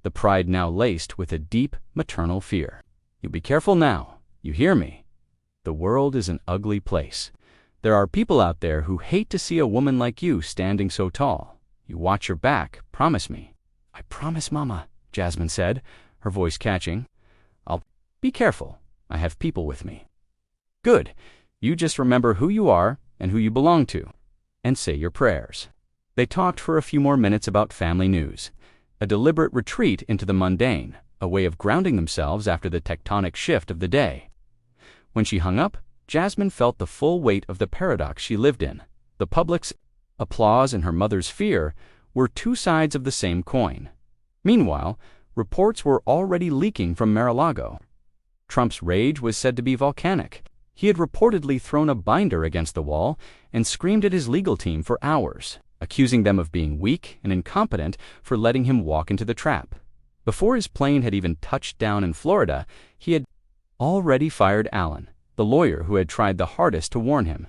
the pride now laced with a deep maternal fear. "You be careful now. You hear me? The world is an ugly place. There are people out there who hate to see a woman like you standing so tall. You watch your back, promise me." "I promise, Mama," Jasmine said, her voice catching. "I'll be careful. I have people with me." "Good. You just remember who you are and who you belong to, and say your prayers." They talked for a few more minutes about family news, a deliberate retreat into the mundane, a way of grounding themselves after the tectonic shift of the day. When she hung up, Jasmine felt the full weight of the paradox she lived in. The public's applause and her mother's fear were two sides of the same coin. Meanwhile, reports were already leaking from Mar-a-Lago. Trump's rage was said to be volcanic. He had reportedly thrown a binder against the wall and screamed at his legal team for hours, accusing them of being weak and incompetent for letting him walk into the trap. Before his plane had even touched down in Florida, he had already fired Allen, the lawyer who had tried the hardest to warn him.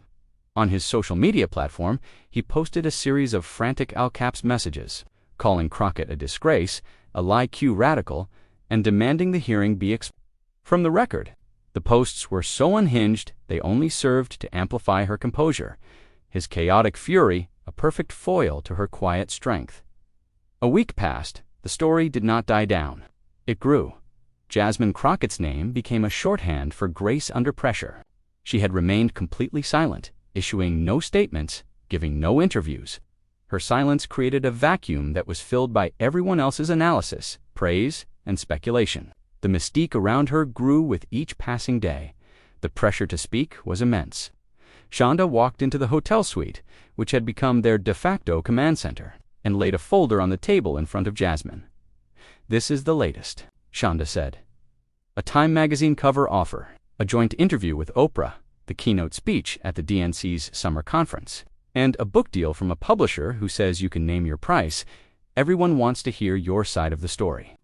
On his social media platform, he posted a series of frantic all-caps messages, calling Crockett a disgrace, a lie-Q radical, and demanding the hearing be from the record. The posts were so unhinged they only served to amplify her composure, his chaotic fury a perfect foil to her quiet strength. A week passed. The story did not die down. It grew. Jasmine Crockett's name became a shorthand for grace under pressure. She had remained completely silent, issuing no statements, giving no interviews. Her silence created a vacuum that was filled by everyone else's analysis, praise, and speculation. The mystique around her grew with each passing day. The pressure to speak was immense. Shonda walked into the hotel suite, which had become their de facto command center, and laid a folder on the table in front of Jasmine. "This is the latest," Shonda said. "A Time magazine cover offer, a joint interview with Oprah, the keynote speech at the DNC's summer conference, and a book deal from a publisher who says you can name your price. Everyone wants to hear your side of the story."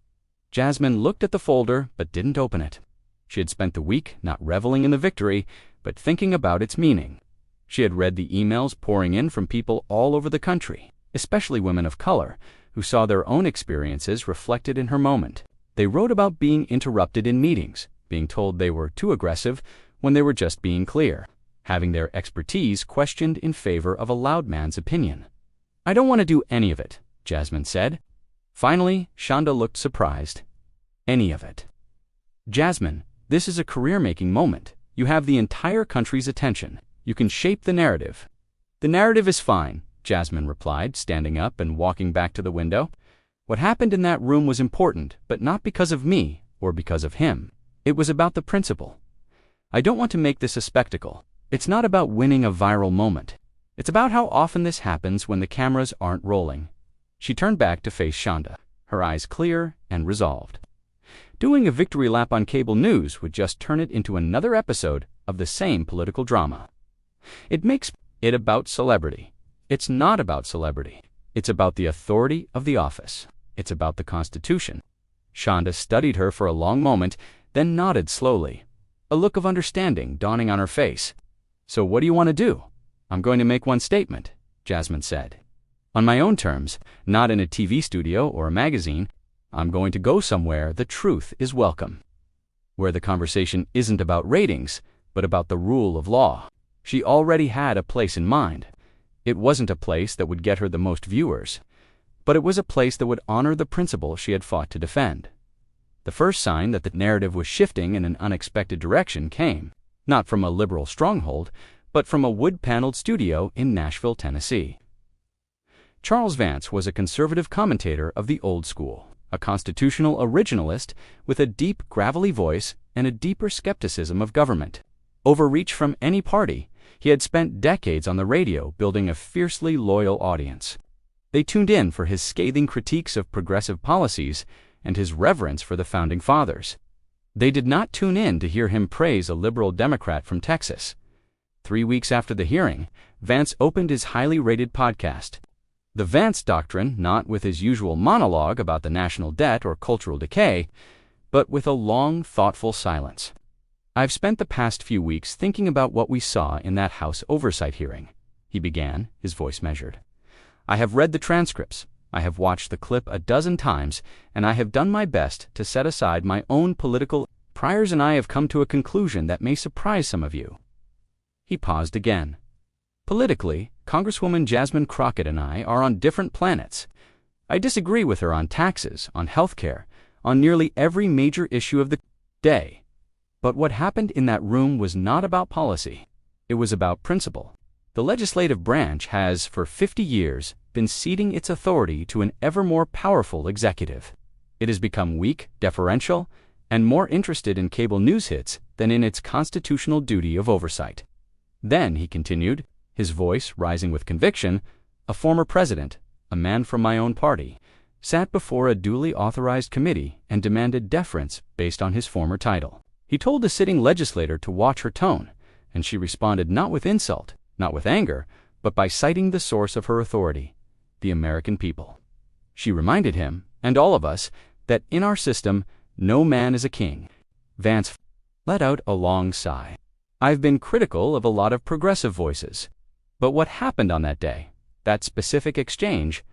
Jasmine looked at the folder but didn't open it. She had spent the week not reveling in the victory, but thinking about its meaning. She had read the emails pouring in from people all over the country, especially women of color, who saw their own experiences reflected in her moment. They wrote about being interrupted in meetings, being told they were too aggressive when they were just being clear, having their expertise questioned in favor of a loud man's opinion. "I don't want to do any of it," Jasmine said. Finally, Shonda looked surprised. "Any of it." "Jasmine, this is a career-making moment. You have the entire country's attention. You can shape the narrative." "The narrative is fine," Jasmine replied, standing up and walking back to the window. "What happened in that room was important, but not because of me or because of him. It was about the principle. I don't want to make this a spectacle. It's not about winning a viral moment. It's about how often this happens when the cameras aren't rolling." She turned back to face Shonda, her eyes clear and resolved. Doing a victory lap on cable news would just turn it into another episode of the same political drama. It makes it about celebrity, It's not about celebrity. It's about the authority of the office. It's about the Constitution. Shonda studied her for a long moment, then nodded slowly, a look of understanding dawning on her face. "So what do you want to do?" "I'm going to make one statement," Jasmine said. "On my own terms, not in a TV studio or a magazine. I'm going to go somewhere the truth is welcome. Where the conversation isn't about ratings, but about the rule of law." She already had a place in mind. It wasn't a place that would get her the most viewers, but it was a place that would honor the principle she had fought to defend. The first sign that the narrative was shifting in an unexpected direction came, not from a liberal stronghold, but from a wood-paneled studio in Nashville, Tennessee. Charles Vance was a conservative commentator of the old school, a constitutional originalist with a deep, gravelly voice and a deeper skepticism of government. Overreach from any party, he had spent decades on the radio building a fiercely loyal audience. They tuned in for his scathing critiques of progressive policies and his reverence for the Founding Fathers. They did not tune in to hear him praise a liberal Democrat from Texas. 3 weeks after the hearing, Vance opened his highly rated podcast, The Vance Doctrine, not with his usual monologue about the national debt or cultural decay, but with a long, thoughtful silence. "I've spent the past few weeks thinking about what we saw in that House oversight hearing," he began, his voice measured. "I have read the transcripts, I have watched the clip a dozen times, and I have done my best to set aside my own political priors, and I have come to a conclusion that may surprise some of you." He paused again. "Politically, Congresswoman Jasmine Crockett and I are on different planets. I disagree with her on taxes, on health care, on nearly every major issue of the day. But what happened in that room was not about policy. It was about principle. The legislative branch has, for 50 years, been ceding its authority to an ever more powerful executive. It has become weak, deferential, and more interested in cable news hits than in its constitutional duty of oversight." Then, he continued, his voice rising with conviction, "A former president, a man from my own party, sat before a duly authorized committee and demanded deference based on his former title. He told a sitting legislator to watch her tone, and she responded not with insult, not with anger, but by citing the source of her authority, the American people. She reminded him, and all of us, that in our system, no man is a king." Vance let out a long sigh. "I've been critical of a lot of progressive voices, but what happened on that day, that specific exchange,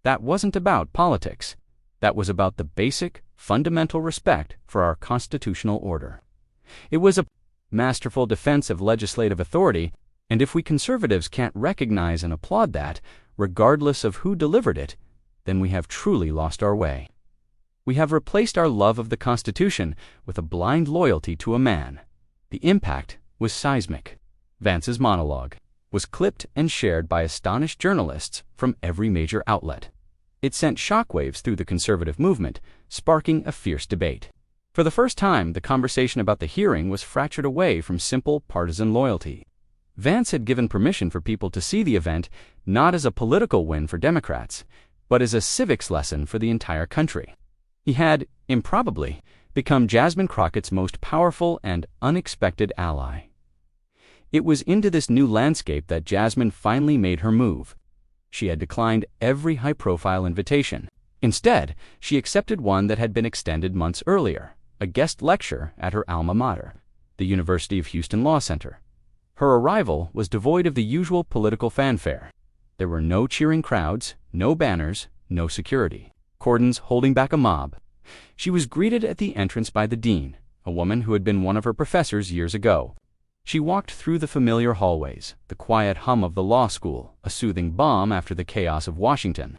that wasn't about politics. That was about the basic, fundamental respect for our constitutional order. It was a masterful defense of legislative authority, and if we conservatives can't recognize and applaud that, regardless of who delivered it, then we have truly lost our way. We have replaced our love of the Constitution with a blind loyalty to a man." The impact was seismic. Vance's monologue was clipped and shared by astonished journalists from every major outlet. It sent shockwaves through the conservative movement, sparking a fierce debate. For the first time, the conversation about the hearing was fractured away from simple partisan loyalty. Vance had given permission for people to see the event not as a political win for Democrats, but as a civics lesson for the entire country. He had, improbably, become Jasmine Crockett's most powerful and unexpected ally. It was into this new landscape that Jasmine finally made her move. She had declined every high-profile invitation. Instead, she accepted one that had been extended months earlier, a guest lecture at her alma mater, the University of Houston Law Center. Her arrival was devoid of the usual political fanfare. There were no cheering crowds, no banners, no security, cordons holding back a mob. She was greeted at the entrance by the dean, a woman who had been one of her professors years ago. She walked through the familiar hallways, the quiet hum of the law school, a soothing balm after the chaos of Washington.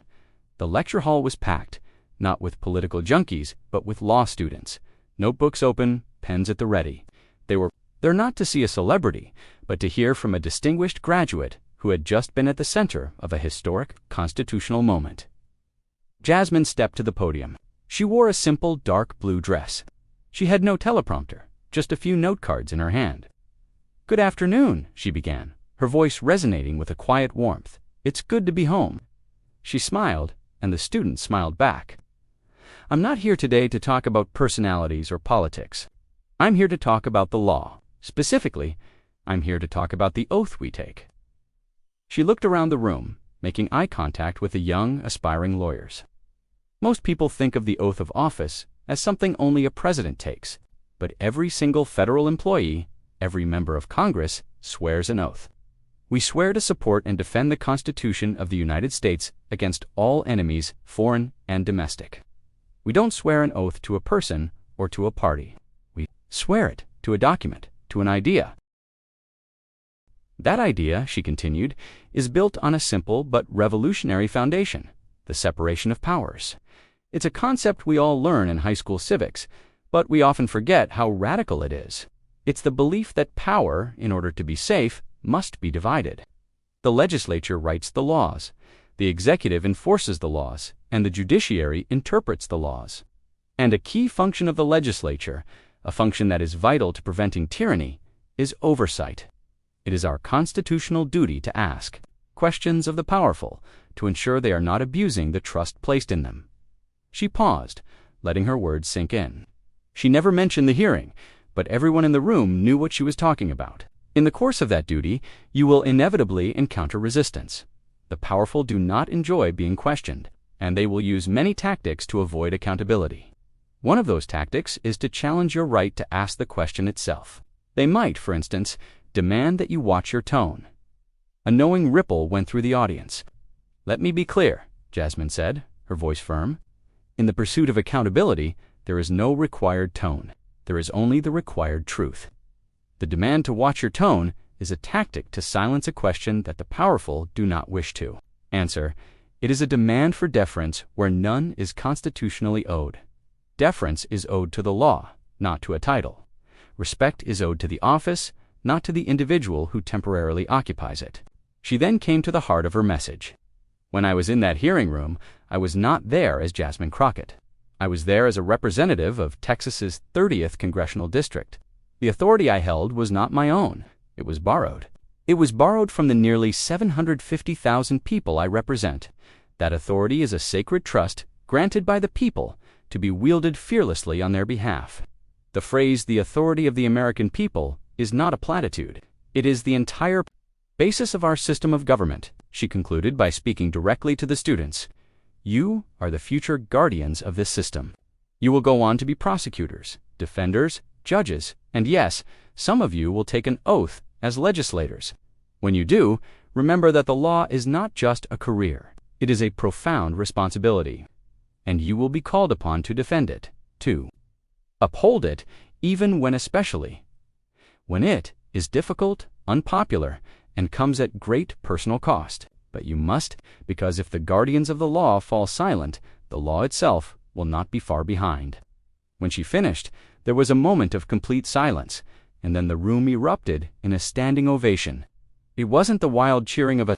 The lecture hall was packed, not with political junkies, but with law students, notebooks open, pens at the ready. They were there not to see a celebrity, but to hear from a distinguished graduate who had just been at the center of a historic constitutional moment. Jasmine stepped to the podium. She wore a simple dark blue dress. She had no teleprompter, just a few note cards in her hand. "Good afternoon," she began, her voice resonating with a quiet warmth. "It's good to be home." She smiled, and the students smiled back. "I'm not here today to talk about personalities or politics. I'm here to talk about the law. Specifically, I'm here to talk about the oath we take." She looked around the room, making eye contact with the young, aspiring lawyers. Most people think of the oath of office as something only a president takes, but every single federal employee, every member of Congress, swears an oath. We swear to support and defend the Constitution of the United States against all enemies, foreign and domestic. We don't swear an oath to a person or to a party. We swear it to a document, to an idea. That idea, she continued, is built on a simple but revolutionary foundation, the separation of powers. It's a concept we all learn in high school civics, but we often forget how radical it is. It's the belief that power, in order to be safe, must be divided. The legislature writes the laws, the executive enforces the laws, and the judiciary interprets the laws. And a key function of the legislature, a function that is vital to preventing tyranny, is oversight. It is our constitutional duty to ask questions of the powerful to ensure they are not abusing the trust placed in them. She paused, letting her words sink in. She never mentioned the hearing, but everyone in the room knew what she was talking about. In the course of that duty, you will inevitably encounter resistance. The powerful do not enjoy being questioned, and they will use many tactics to avoid accountability. One of those tactics is to challenge your right to ask the question itself. They might, for instance, demand that you watch your tone. A knowing ripple went through the audience. "Let me be clear," Jasmine said, her voice firm. "In the pursuit of accountability, there is no required tone. There is only the required truth." The demand to watch your tone is a tactic to silence a question that the powerful do not wish to answer. It is a demand for deference where none is constitutionally owed. Deference is owed to the law, not to a title. Respect is owed to the office, not to the individual who temporarily occupies it. She then came to the heart of her message. "When I was in that hearing room, I was not there as Jasmine Crockett. I was there as a representative of Texas's 30th congressional district. The authority I held was not my own. It was borrowed. It was borrowed from the nearly 750,000 people I represent. That authority is a sacred trust granted by the people to be wielded fearlessly on their behalf. The phrase, 'the authority of the American people,' is not a platitude. It is the entire basis of our system of government," she concluded by speaking directly to the students. "You are the future guardians of this system. You will go on to be prosecutors, defenders, judges, and yes, some of you will take an oath as legislators. When you do, remember that the law is not just a career. It is a profound responsibility. And you will be called upon to defend it, to uphold it, even when it is difficult, unpopular, and comes at great personal cost. But you must, because if the guardians of the law fall silent, the law itself will not be far behind." When she finished, there was a moment of complete silence, and then the room erupted in a standing ovation. It wasn't the wild cheering of a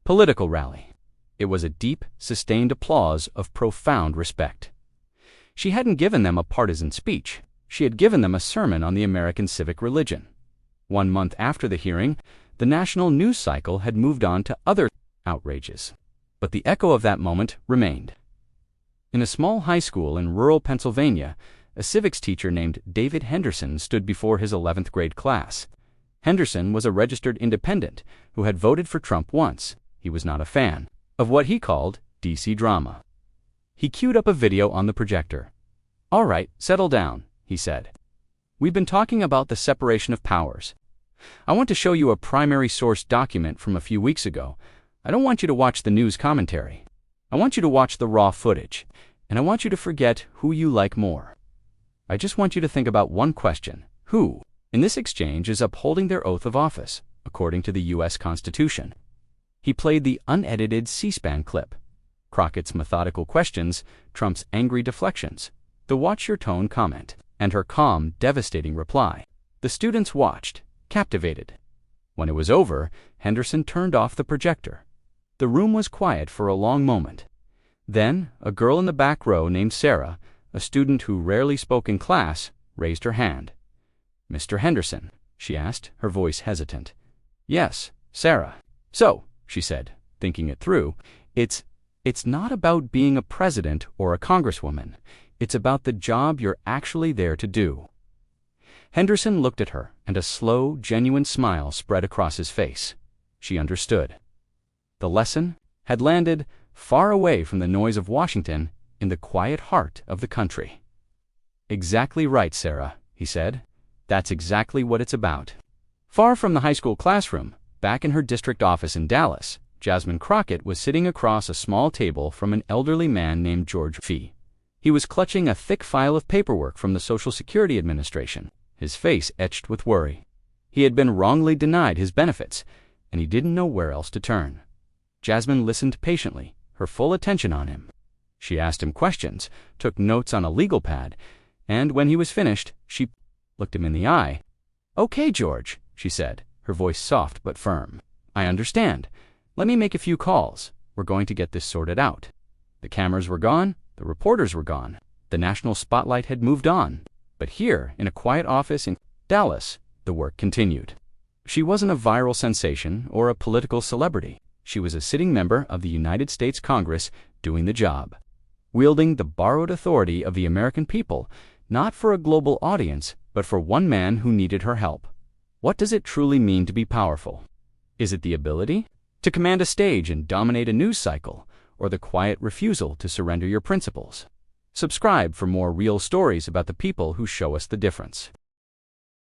political rally. It was a deep, sustained applause of profound respect. She hadn't given them a partisan speech. She had given them a sermon on the American civic religion. 1 month after the hearing, the national news cycle had moved on to other outrages. But the echo of that moment remained. In a small high school in rural Pennsylvania, a civics teacher named David Henderson stood before his 11th grade class. Henderson was a registered independent who had voted for Trump once. He was not a fan of what he called DC drama. He queued up a video on the projector. "All right, settle down," he said. "We've been talking about the separation of powers. I want to show you a primary source document from a few weeks ago. I don't want you to watch the news commentary. I want you to watch the raw footage, and I want you to forget who you like more. I just want you to think about one question. Who, in this exchange, is upholding their oath of office, according to the U.S. Constitution?" He played the unedited C-SPAN clip. Crockett's methodical questions, Trump's angry deflections, the watch your tone comment, and her calm, devastating reply. The students watched, captivated. When it was over, Henderson turned off the projector. The room was quiet for a long moment. Then, a girl in the back row named Sarah, a student who rarely spoke in class, raised her hand. "Mr. Henderson," she asked, her voice hesitant. "Yes, Sarah." "So," she said, thinking it through, it's not about being a president or a congresswoman. It's about the job you're actually there to do." Henderson looked at her, and a slow, genuine smile spread across his face. She understood. "The lesson?" had landed far away from the noise of Washington in the quiet heart of the country. "Exactly right, Sarah," he said. "That's exactly what it's about." Far from the high school classroom, back in her district office in Dallas, Jasmine Crockett was sitting across a small table from an elderly man named George Fee. He was clutching a thick file of paperwork from the Social Security Administration, his face etched with worry. He had been wrongly denied his benefits, and he didn't know where else to turn. Jasmine listened patiently, her full attention on him. She asked him questions, took notes on a legal pad, and when he was finished, she looked him in the eye. "Okay, George," she said, her voice soft but firm. "I understand. Let me make a few calls. We're going to get this sorted out." The cameras were gone, the reporters were gone, the national spotlight had moved on. But here, in a quiet office in Dallas, the work continued. She wasn't a viral sensation or a political celebrity. She was a sitting member of the United States Congress doing the job, wielding the borrowed authority of the American people, not for a global audience, but for one man who needed her help. What does it truly mean to be powerful? Is it the ability to command a stage and dominate a news cycle, or the quiet refusal to surrender your principles? Subscribe for more real stories about the people who show us the difference.